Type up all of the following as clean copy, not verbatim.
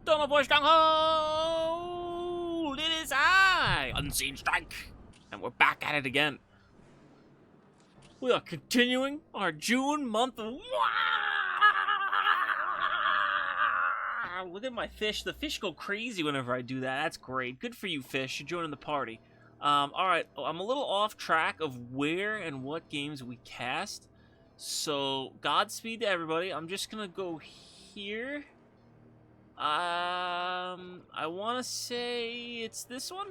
Tunnel Boy Stronghold! It is I, Unseen Strike! And we're back at it again. We are continuing our June month of... Look at my fish. The fish go crazy whenever I do that. That's great. Good for you, fish. You're joining the party. Alright, I'm a little off track of where and what games we cast. So, Godspeed to everybody. I'm just gonna go here. I want to say it's this one.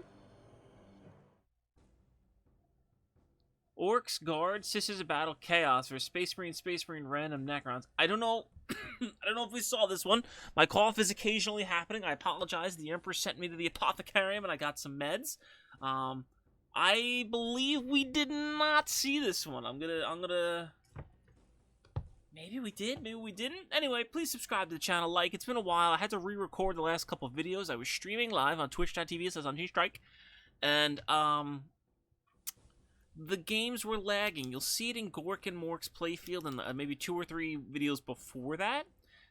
Orcs, Guard, Sisters of Battle, Chaos versus Space Marine, Random Necrons. I don't know. I don't know if we saw this one. My cough is occasionally happening. I apologize. The Emperor sent me to the apothecarium and I got some meds. I believe we did not see this one. I'm gonna... Maybe we did, maybe we didn't. Anyway, please subscribe to the channel, like. It's been a while. I had to re-record the last couple of videos. I was streaming live on twitch.tv/UnseenStrike. And, the games were lagging. You'll see it in Gork and Mork's playfield and maybe 2 or 3 videos before that.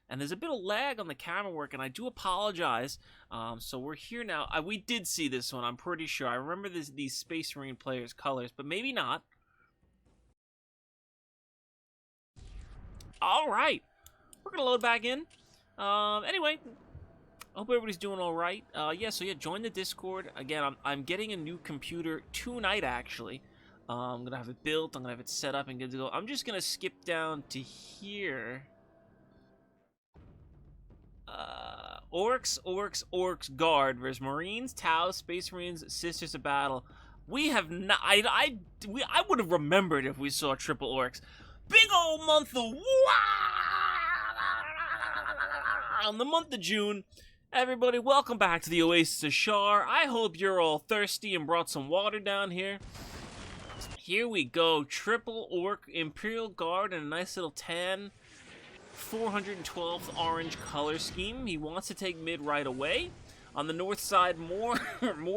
And there's a bit of lag on the camera work, and I do apologize. So we're here now. We did see this one, I'm pretty sure. I remember these Space Marine players' colors, but maybe not. Alright. We're going to load back in. Anyway, I hope everybody's doing alright. Yeah, join the Discord. Again, I'm getting a new computer tonight, actually. I'm going to have it built. I'm going to have it set up and good to go. I'm just going to skip down to here. Orcs, Guard versus Marines, Tau, Space Marines, Sisters of Battle. We have not... I would have remembered if we saw triple Orcs. Big old month of... On the month of June. Everybody, welcome back to the Oasis of Shar. I hope you're all thirsty and brought some water down here. Here we go. Triple Orc, Imperial Guard, and a nice little tan 412th orange color scheme. He wants to take mid right away. On the north side, more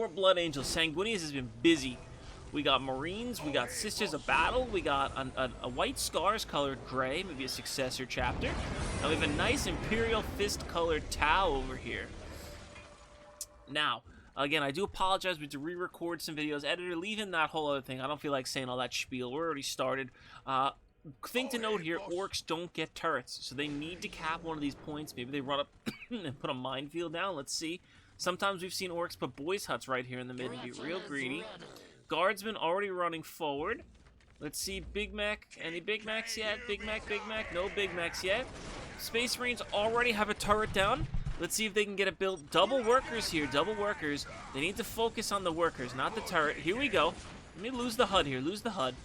Blood Angels. Sanguinius has been busy. We got Marines, we got Sisters of Battle, we got a white scars colored gray, maybe a successor chapter. And we have a nice Imperial Fist colored Tau over here. Now, again, I do apologize. We had to re-record some videos. Editor, leave in that whole other thing. I don't feel like saying all that spiel. We're already started. Thing to note here, Orcs don't get turrets, so they need to cap one of these points. Maybe they run up and put a minefield down. Let's see. Sometimes we've seen Orcs put boys' huts right here in the mid and be real greedy. Guardsmen already running forward. Let's see, Big Mac. Any Big Macs yet? Big Mac. No Big Macs yet. Space Marines already have a turret down. Let's see if they can get it built. Double workers here, double workers. They need to focus on the workers, not the turret. Here we go. Let me lose the HUD here, lose the HUD.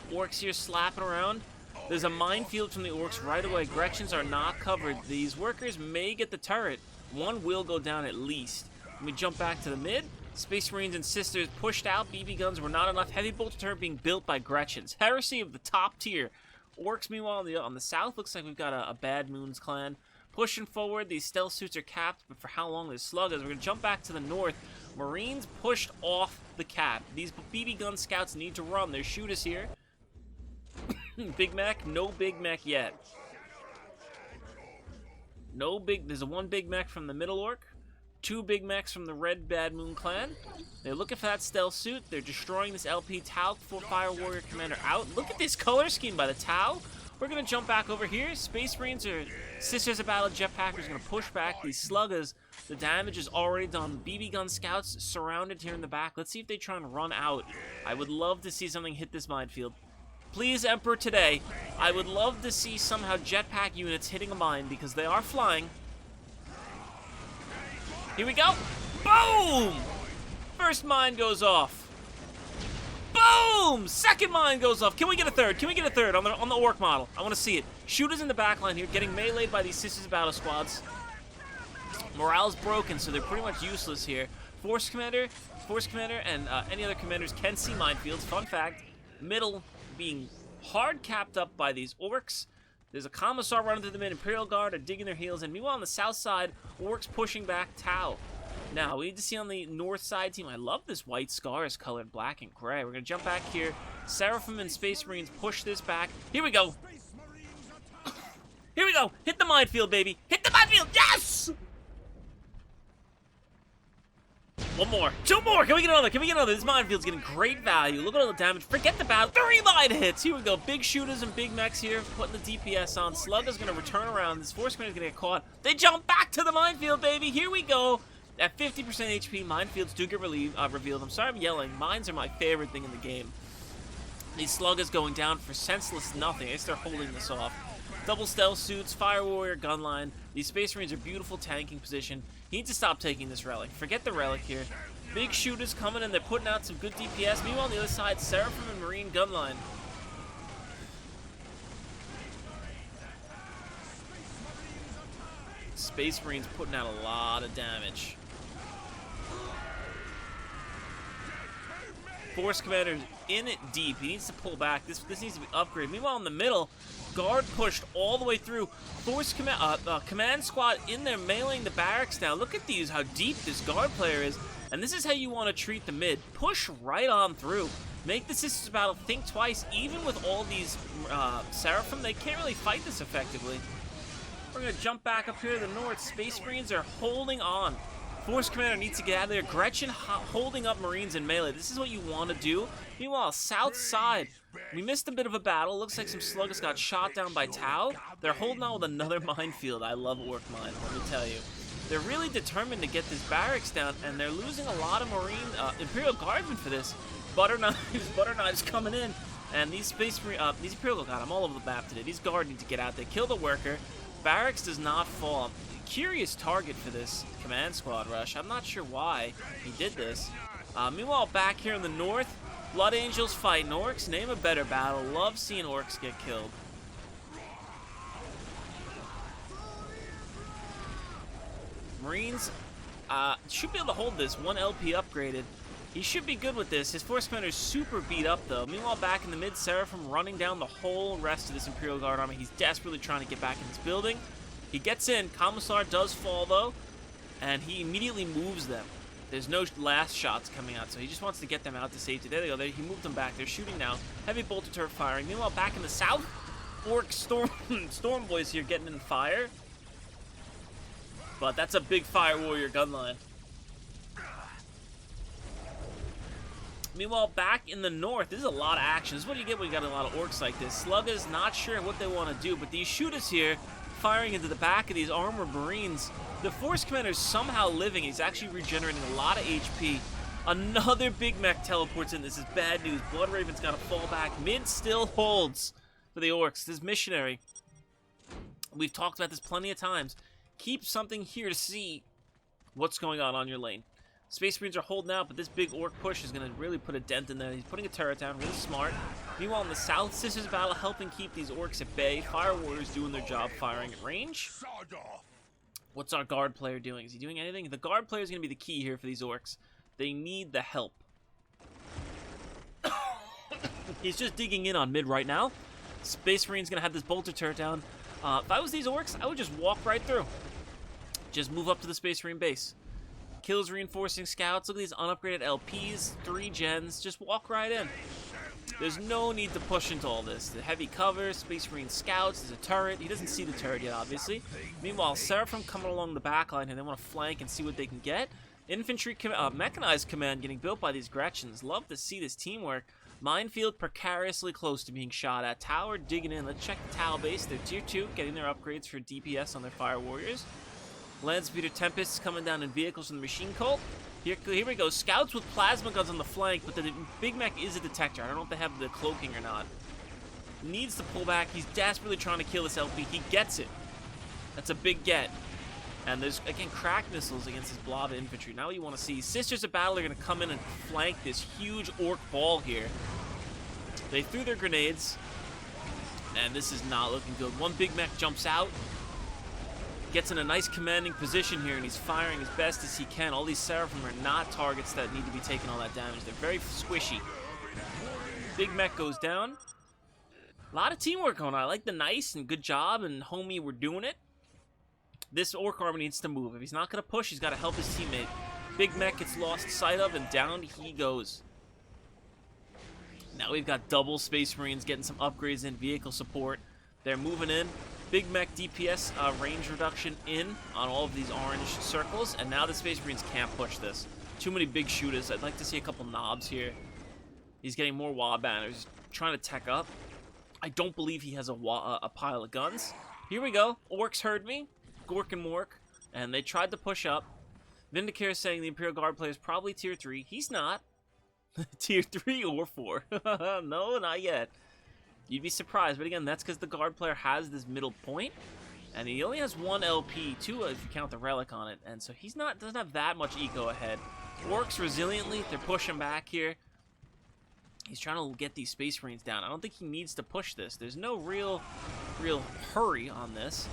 Orcs here slapping around. There's a minefield from the Orcs right away. Gretchens are not covered. These workers may get the turret. One will go down at least. Let me jump back to the mid. Space Marines and Sisters pushed out. BB guns were not enough. Heavy bolter turret being built by Gretchens. Heresy of the top tier. Orcs, meanwhile, on the south, looks like we've got a Bad Moons clan. Pushing forward, these stealth suits are capped, but for how long this slug is. We're going to jump back to the north. Marines pushed off the cap. These BB gun scouts need to run. There's shooters here. Big Mac, no Big Mac yet. There's a 1 Big Mac from the middle orc. 2 Big Macs from the Red Bad Moon clan. They're looking for that stealth suit. They're destroying this LP Tau for Fire Warrior Commander out. Look at this color scheme by the Tau. We're going to jump back over here. Space Marines or Sisters of Battle Jetpackers are going to push back. These sluggers, the damage is already done. BB gun scouts surrounded here in the back. Let's see if they try and run out. I would love to see something hit this minefield. Please, Emperor, today. I would love to see somehow jetpack units hitting a mine because they are flying. Here we go. Boom! First mine goes off. Boom! Second mine goes off. Can we get a third? Can we get a third on the orc model? I want to see it. Shooters in the back line here getting meleeed by these Sisters of Battle squads. Morale's broken, so they're pretty much useless here. Force Commander, and any other commanders can see minefields. Fun fact, middle being hard capped up by these orcs. There's a Commissar running through the mid. Imperial Guard are digging their heels. And meanwhile, on the south side, orcs pushing back Tau. Now, we need to see on the north side team. I love this white scars colored black and gray. We're going to jump back here. Seraphim and Space Marines push this back. Here we go. Here we go. Hit the minefield, baby. Hit the minefield. Yes! One more. Two more. Can we get another? Can we get another? This minefield's getting great value. Look at all the damage. Forget the battle. 3 mine hits. Here we go. Big shooters and big mechs here. Putting the DPS on. Slugger's going to return around. This force commander's going to get caught. They jump back to the minefield, baby. Here we go. At 50% HP, minefields do get revealed. I'm sorry I'm yelling. Mines are my favorite thing in the game. These sluggers going down for senseless nothing. I guess they're holding this off. Double stealth suits, fire warrior, gunline. These space marines are beautiful tanking position. He needs to stop taking this relic. Forget the relic here. Big shooters coming in. They're putting out some good DPS. Meanwhile, on the other side, Seraphim and Marine gunline. Space Marines putting out a lot of damage. Force Commander's in it deep. He needs to pull back. This needs to be upgraded. Meanwhile, in the middle, guard pushed all the way through. Force command squad in there meleeing the barracks now. Look at these, how deep this guard player is. And this is how you want to treat the mid. Push right on through. Make the Sisters Battle think twice. Even with all these Seraphim, they can't really fight this effectively. We're going to jump back up here to the north. Space Marines are holding on. Force Commander needs to get out of there. Gretchen holding up Marines in melee. This is what you want to do. Meanwhile, south side, we missed a bit of a battle. Looks like some sluggers got shot down by Tau. They're holding on with another minefield. I love Orc Mine, let me tell you. They're really determined to get this barracks down, and they're losing a lot of Marine Imperial Guardsmen for this. Butter knives coming in, and these these Imperial God, I'm all over the map today. These guard need to get out there, kill the worker. Barracks does not fall. Curious target for this command squad rush. I'm not sure why he did this. Meanwhile, back here in the north, Blood Angels fighting orcs. Name a better battle. Love seeing orcs get killed. Marines should be able to hold this. 1 LP upgraded. He should be good with this. His force commander is super beat up, though. Meanwhile, back in the mid, Seraphim running down the whole rest of this Imperial Guard army. He's desperately trying to get back in this building. He gets in. Commissar does fall, though, and he immediately moves them. There's no last shots coming out, so he just wants to get them out to safety. There they go. He moved them back. They're shooting now. Heavy bolter turret firing. Meanwhile, back in the south, Orc Storm Boys here getting in fire. But that's a big Fire Warrior gunline. Meanwhile, back in the north, this is a lot of action. This is what you get when you got a lot of orcs like this. Sluggers not sure what they want to do, but these shooters here firing into the back of these armored Marines. The Force Commander is somehow living. He's actually regenerating a lot of HP. Another big mech teleports in. This is bad news. Blood Raven's got to fall back. Mid still holds for the orcs. This is missionary. We've talked about this plenty of times. Keep something here to see what's going on your lane. Space Marines are holding out, but this big orc push is going to really put a dent in there. He's putting a turret down, really smart. Meanwhile, in the south, Sisters Battle helping keep these orcs at bay. Fire Warriors doing their job, firing at range. What's our guard player doing? Is he doing anything? The guard player is going to be the key here for these orcs. They need the help. He's just digging in on mid right now. Space Marine's going to have this bolter turret down. If I was these orcs, I would just walk right through. Just move up to the Space Marine base. Kills reinforcing scouts. Look at these unupgraded LPs. 3 gens. Just walk right in. There's no need to push into all this. The heavy cover, Space Marine scouts, there's a turret. He doesn't see the turret yet, obviously. Meanwhile, Seraphim coming along the back line here. They want to flank and see what they can get. Infantry, mechanized command getting built by these Gretchens. Love to see this teamwork. Minefield precariously close to being shot at. Tower digging in. Let's check the Tau base. They're tier 2, getting their upgrades for DPS on their Fire Warriors. Landspeeder Tempests coming down in vehicles from the Machine Cult. Here we go. Scouts with plasma guns on the flank, but the Big Mech is a detector. I don't know if they have the cloaking or not. Needs to pull back. He's desperately trying to kill this LP. He gets it. That's a big get. And there's, again, crack missiles against this blob of infantry. Now what you want to see, Sisters of Battle are going to come in and flank this huge orc ball here. They threw their grenades, and this is not looking good. One Big Mech jumps out. Gets in a nice commanding position here, and he's firing as best as he can. All these Seraphim are not targets that need to be taking all that damage. They're very squishy. Big Mech goes down. A lot of teamwork going on. I like the nice and good job, and homie, we're doing it. This Orc army needs to move. If he's not going to push, he's got to help his teammate. Big Mech gets lost sight of, and down he goes. Now we've got double Space Marines getting some upgrades in vehicle support. They're moving in. Big Mech DPS range reduction in on all of these orange circles, and now the Space Marines can't push this. Too many big shooters. I'd like to see a couple knobs here. He's getting more wah banners. Trying to tech up. I don't believe he has a pile of guns. Here we go. Orcs heard me. Gork and Mork. And they tried to push up. Vindicare is saying the Imperial Guard player is probably tier 3. He's not. Tier 3 or 4. No, not yet. You'd be surprised. But again, that's because the Guard player has this middle point. And he only has 1 LP, 2 if you count the Relic on it. And so he's not doesn't have that much eco ahead. Works resiliently. They're pushing back here. He's trying to get these Space Marines down. I don't think he needs to push this. There's no real hurry on this.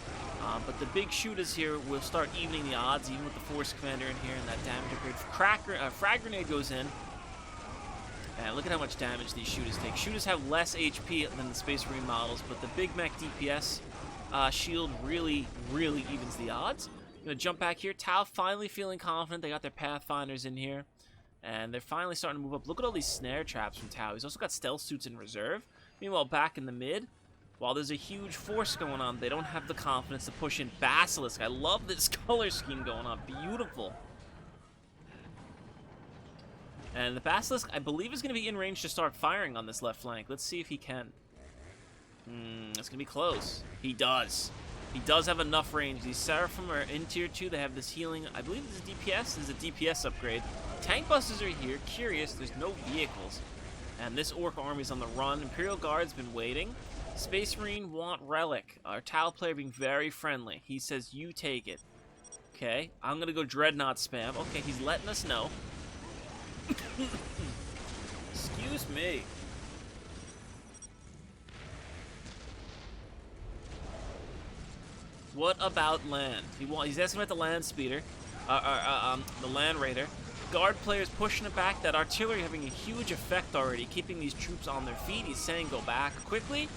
But the big shooters here will start evening the odds, even with the Force Commander in here and that damage upgrade. Frag Grenade goes in. And look at how much damage these shooters take. Shooters have less HP than the Space Marine models, but the Big Mech DPS shield really evens the odds. I'm going to jump back here. Tau finally feeling confident. They got their Pathfinders in here. And they're finally starting to move up. Look at all these snare traps from Tau. He's also got stealth suits in reserve. Meanwhile, back in the mid, while there's a huge force going on, they don't have the confidence to push in Basilisk. I love this color scheme going on. Beautiful. And the Basilisk, I believe, is going to be in range to start firing on this left flank. Let's see if he can. It's going to be close. He does. He does have enough range. These Seraphim are in tier 2. They have this healing. I believe this is DPS. This is a DPS upgrade. Tank busters are here. Curious. There's no vehicles. And this Orc army's on the run. Imperial Guard's been waiting. Space Marine want Relic. Our Tau player being very friendly. He says, you take it. Okay. I'm going to go Dreadnought spam. Okay, he's letting us know. Excuse me. What about land? He's asking about the land speeder, the land raider. Guard players pushing it back. That artillery having a huge effect already, keeping these troops on their feet. He's saying go back quickly.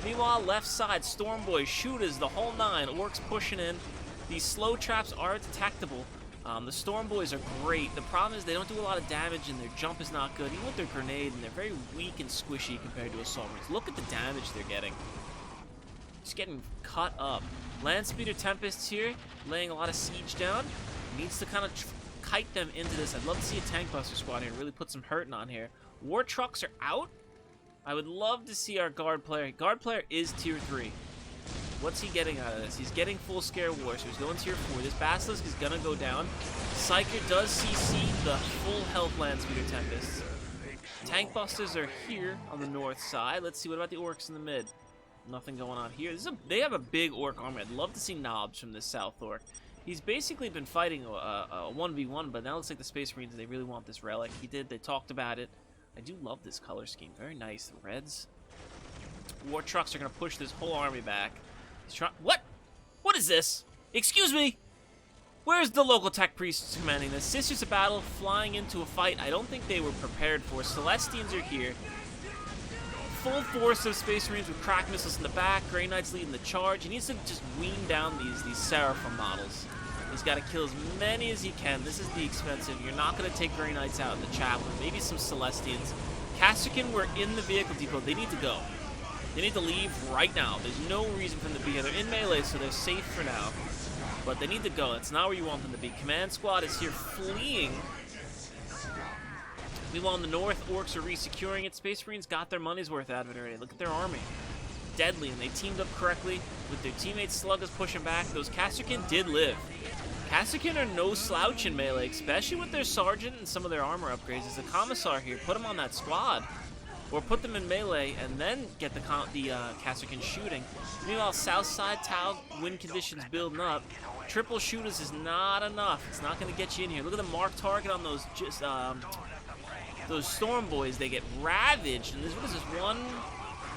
Meanwhile, left side, Storm Boys, shooters, the whole 9. Orcs pushing in. These slow traps are detectable. The Storm Boys are great. The problem is they don't do a lot of damage and their jump is not good. Even with their grenade, and they're very weak and squishy compared to Assault Marines. Look at the damage they're getting. Just getting cut up. Land Speeder Tempests here, laying a lot of siege down. Needs to kind of kite them into this. I'd love to see a Tank Buster squad here and really put some hurting on here. War Trucks are out. I would love to see our Guard player. Guard player is tier 3. What's he getting out of this? He's getting full scare war, so he's going tier 4. This Basilisk is going to go down. Psyker does CC the full health Land Speeder Tempests. Tank Busters are here on the north side. Let's see, what about the Orcs in the mid? Nothing going on here. They have a big Orc army. I'd love to see Knobs from this South Orc. He's basically been fighting a 1v1, but now it looks like the Space Marines, they really want this Relic. They talked about it. I do love this color scheme. Very nice. The reds. War Trucks are going to push this whole army back. What? What is this? Excuse me? Where's the local tech priests commanding this? Sisters of Battle flying into a fight I don't think they were prepared for. Celestians are here. Full force of Space Marines with crack missiles in the back. Grey Knight's leading the charge. He needs to just wean down these Seraphim models. He's got to kill as many as he can. This is the expensive. You're not going to take Grey Knights out in the Chaplain. Maybe some Celestians. Castrican were in the vehicle depot. They need to go. They need to leave right now. There's no reason for them to be here. They're in melee, so they're safe for now. But they need to go. That's not where you want them to be. Command Squad is here fleeing. Meanwhile, in the north, Orcs are re-securing it. Space Marines got their money's worth out of it already. Look at their army. Deadly, and they teamed up correctly with their teammates. Sluggas pushing back. Those Castrican did live. Castrican are no slouch in melee, especially with their Sergeant and some of their armor upgrades. As a Commissar here, put them on that squad. Or put them in melee and then get the Castrican shooting. Meanwhile, south side, Tau, wind conditions building up. Triple shooters is not enough. It's not going to get you in here. Look at the marked target on those Storm Boys. They get ravaged. And what is this? 1,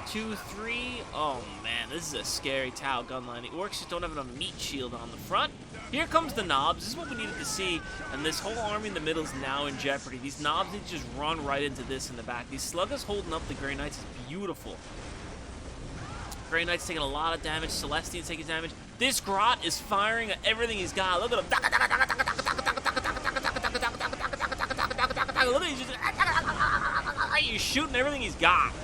2, 3. Oh man, this is a scary Tau gun line. The Orcs just don't have enough meat shield on the front. Here comes the Knobs. This is what we needed to see. And this whole army in the middle is now in jeopardy. These Knobs need to just run right into this in the back. These Sluggas holding up the Grey Knights is beautiful. Grey Knight's taking a lot of damage. Celestine's taking damage. This Grot is firing at everything he's got. Look at him. Look at him. He's shooting everything he's got.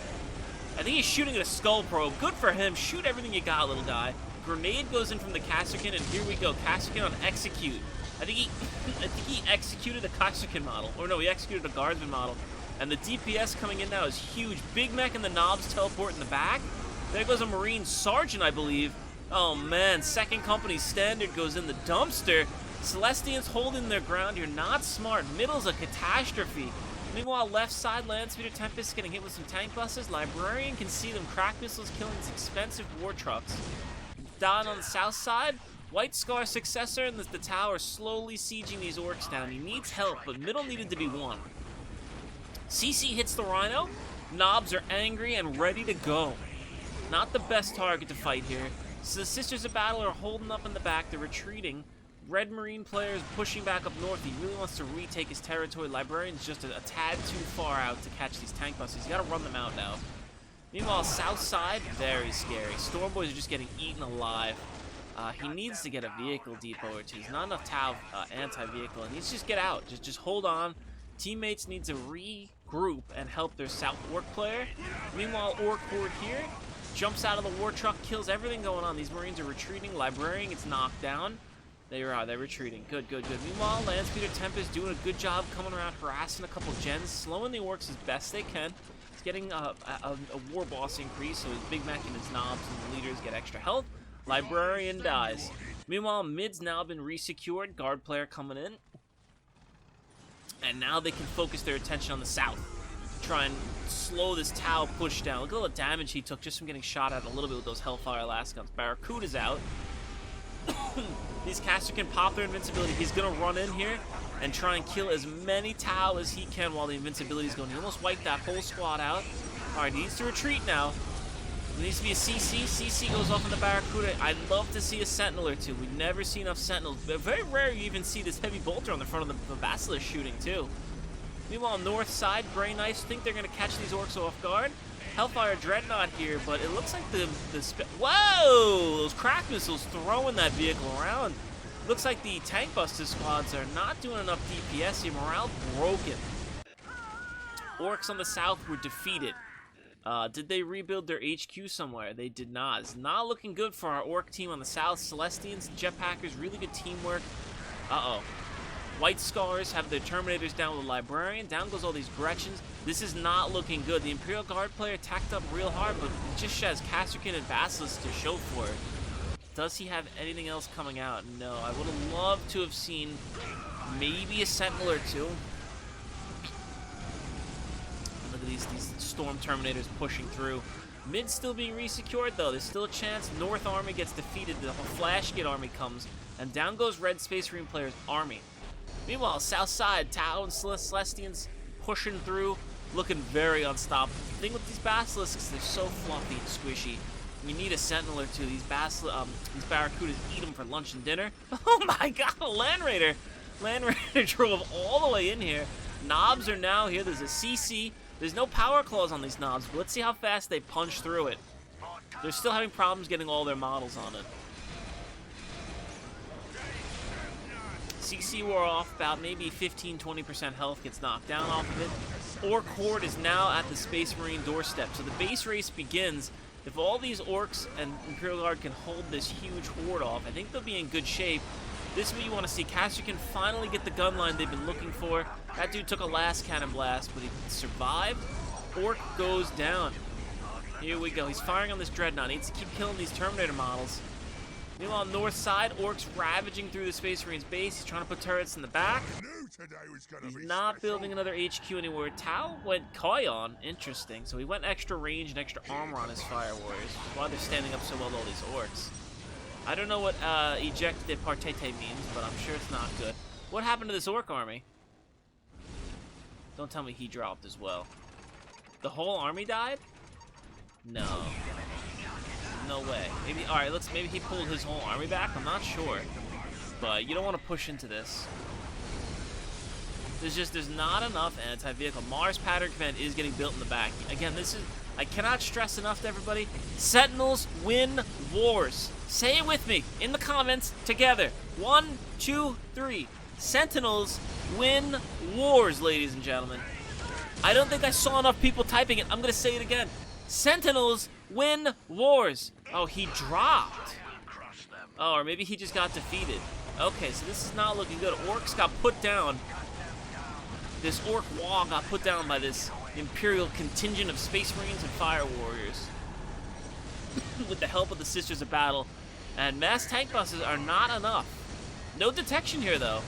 I think he's shooting at a skull probe. Good for him. Shoot everything you got, little guy. Grenade goes in from the Castrican, and here we go. Castrican on execute. I think he executed a Kaisuken model. Or no, he executed a Guardsman model. And the DPS coming in now is huge. Big Mech and the Knobs teleport in the back. There goes a Marine Sergeant, I believe. Oh man, second company standard goes in the dumpster. Celestians holding their ground. You're not smart. Middle's a catastrophe. Meanwhile, left side, Landspeeder Tempest getting hit with some tank buses. Librarian can see them. Crack missiles killing these expensive war trucks. Down on the south side, White Scar Successor and the tower slowly sieging these orcs down. He needs help, but middle needed to be won. CC hits the Rhino. Knobs are angry and ready to go. Not the best target to fight here. So the Sisters of Battle are holding up in the back. They're retreating. Red Marine players pushing back up north. He really wants to retake his territory. Librarian's just a tad too far out to catch these tank buses. He's got to run them out now. Meanwhile, south side, very scary. Storm Boys are just getting eaten alive. He needs to get a vehicle depot or two. There's not enough Tau anti-vehicle. He needs to just get out. Just hold on. Teammates need to regroup and help their South Orc player. Meanwhile, Orc Horde here jumps out of the war truck, kills everything going on. These Marines are retreating. Librarian gets knocked down. They're retreating. Good. Meanwhile, Landspeeder Tempest doing a good job coming around, harassing a couple gens, slowing the orcs as best they can. He's getting a war boss increase, so his Big Mech and his Knobs and the leaders get extra health. Librarian dies. Meanwhile, mid's now been resecured. Guard player coming in. And now they can focus their attention on the south. Try and slow this Tau push down. Look at all the damage he took just from getting shot at a little bit with those Hellfire last guns. Barracuda's out. These casters can pop their invincibility. He's going to run in here and try and kill as many Tau as he can while the invincibility is going. He almost wiped that whole squad out. Alright, he needs to retreat now. There needs to be a CC. CC goes off in the Barracuda. I'd love to see a Sentinel or two. We never see enough Sentinels. But very rare you even see this heavy bolter on the front of the Basilisk shooting too. Meanwhile, north side, Grey Knights think they're going to catch these orcs off guard. Hellfire Dreadnought here, but it looks like whoa! Those crack missiles throwing that vehicle around. Looks like the tank buster squads are not doing enough DPS here. Morale broken. Orcs on the south were defeated. Did they rebuild their HQ somewhere? They did not. It's not looking good for our orc team on the south. Celestians, Jetpackers, really good teamwork. Uh-oh. White Scars have their Terminators down with a Librarian. Down goes all these Gretchens. This is not looking good. The Imperial Guard player tacked up real hard, but just has Casterkin and Basilisk to show for it. Does he have anything else coming out? No. I would have loved to have seen maybe a Sentinel or two. Look at these Storm Terminators pushing through. Mid still being resecured, though. There's still a chance. North Army gets defeated. The whole Flashgate Army comes, and down goes Red Space Marine player's army. Meanwhile, south side, Tau and Celestians pushing through, looking very unstoppable. The thing with these Basilisks, they're so fluffy and squishy. You need a Sentinel or two. These Barracudas eat them for lunch and dinner. Oh my god, a Land Raider! Land Raider drove all the way in here. Knobs are now here. There's a CC. There's no power claws on these Knobs, but let's see how fast they punch through it. They're still having problems getting all their models on it. CC wore off about maybe 15-20% health, gets knocked down off of it. Orc Horde is now at the Space Marine doorstep. So the base race begins. If all these Orcs and Imperial Guard can hold this huge horde off, I think they'll be in good shape. This is what you want to see. Caster can finally get the gun line they've been looking for. That dude took a last cannon blast, but he survived. Orc goes down. Here we go. He's firing on this Dreadnought. He needs to keep killing these Terminator models. Meanwhile, on the north side, Orcs ravaging through the Space Marine's base. He's trying to put turrets in the back. He's not building another HQ anywhere. Tau went Koyon. Interesting. So he went extra range and extra armor on his Fire Warriors. Why they're standing up so well to all these Orcs. I don't know what eject de partite means, but I'm sure it's not good. What happened to this Orc army? Don't tell me he dropped as well. The whole army died? No. No way. Maybe, alright, maybe he pulled his whole army back? I'm not sure. But you don't want to push into this. There's not enough anti-vehicle. Mars Pattern Command is getting built in the back. Again, I cannot stress enough to everybody. Sentinels win wars. Say it with me in the comments together. 1, 2, 3. Sentinels win wars, ladies and gentlemen. I don't think I saw enough people typing it. I'm going to say it again. Sentinels win wars. Oh, he dropped. Oh, or maybe he just got defeated. Okay, so this is not looking good. Orcs got put down. This Orc wall got put down by this Imperial contingent of Space Marines and Fire Warriors. With the help of the Sisters of Battle. And mass tank buses are not enough. No detection here, though.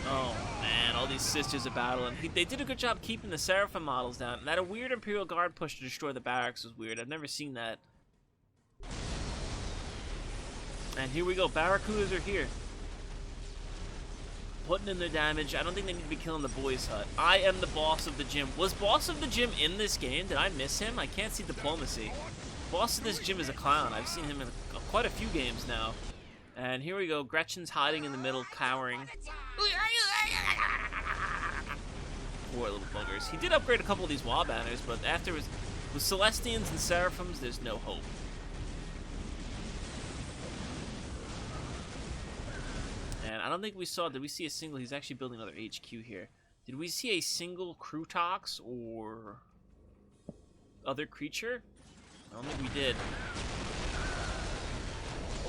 Oh, man, all these Sisters of Battle. And they did a good job keeping the Seraphim models down. And that a weird Imperial Guard push to destroy the barracks was weird. I've never seen that. And here we go. Barracudas are here. Putting in their damage. I don't think they need to be killing the boys' hut. I am the boss of the gym. Was boss of the gym in this game? Did I miss him? I can't see diplomacy. Boss of this gym is a clown. I've seen him in quite a few games now. And here we go. Gretchen's hiding in the middle, cowering. Poor little buggers. He did upgrade a couple of these wall banners, but after with Celestians and Seraphims, there's no hope. And I don't think we saw, did we see a single, he's actually building another HQ here. Did we see a single Crutox or other creature? I don't think we did.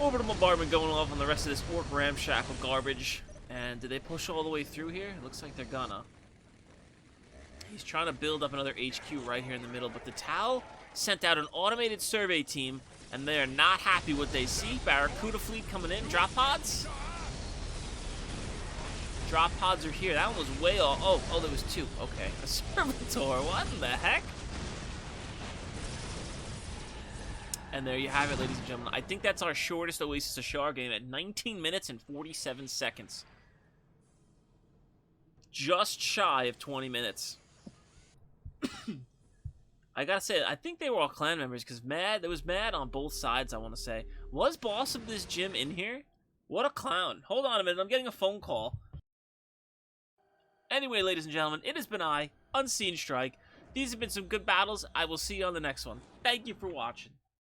Orbital bombardment going off on the rest of this Orc ramshackle garbage. And did they push all the way through here? It looks like they're gonna. He's trying to build up another HQ right here in the middle, but the Tau sent out an automated survey team, and they are not happy what they see. Barracuda fleet coming in. Drop pods? Drop pods are here. That one was way off. Oh, there was two. Okay. A Servitor. What in the heck? And there you have it, ladies and gentlemen. I think that's our shortest Oasis Ashar game at 19 minutes and 47 seconds. Just shy of 20 minutes. I gotta say, I think they were all clan members, because there was mad on both sides, I want to say. Was boss of this gym in here? What a clown. Hold on a minute, I'm getting a phone call. Anyway, ladies and gentlemen, it has been I, Unseen Strike. These have been some good battles. I will see you on the next one. Thank you for watching.